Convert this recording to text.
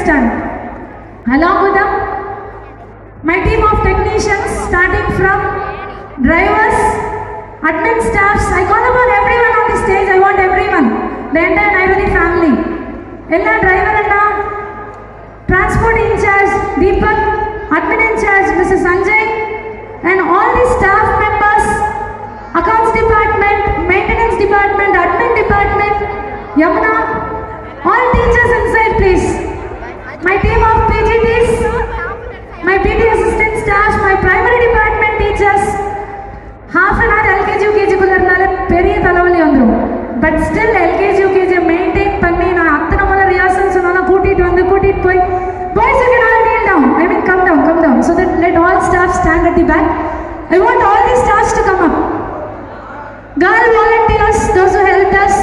stand. Along with them, my team of technicians, starting from drivers, admin staffs, I call upon everyone on the stage. I want everyone, the entire Nairudi family. Ella driver anna, transport in charge Deepak, admin in charge Mrs. Sanjay, and all the staff members, accounts department, maintenance department, admin department, Yamuna, all teachers inside please. My team of PGTs, my PT assistant staff, my primary department teachers. Half an hour LKG UKG குள்ளறனால பெரிய தலைவலி வந்துரும். But still LKG UKG maintain பண்ணி நான் அத்தனை முறை rehearsal சொன்னாலும் கூட்டிட்டு போய் boys you can all kneel down. I mean come down so that let all staff stand at the back. I want all the staffs to come up. Girl volunteers, those who helped us,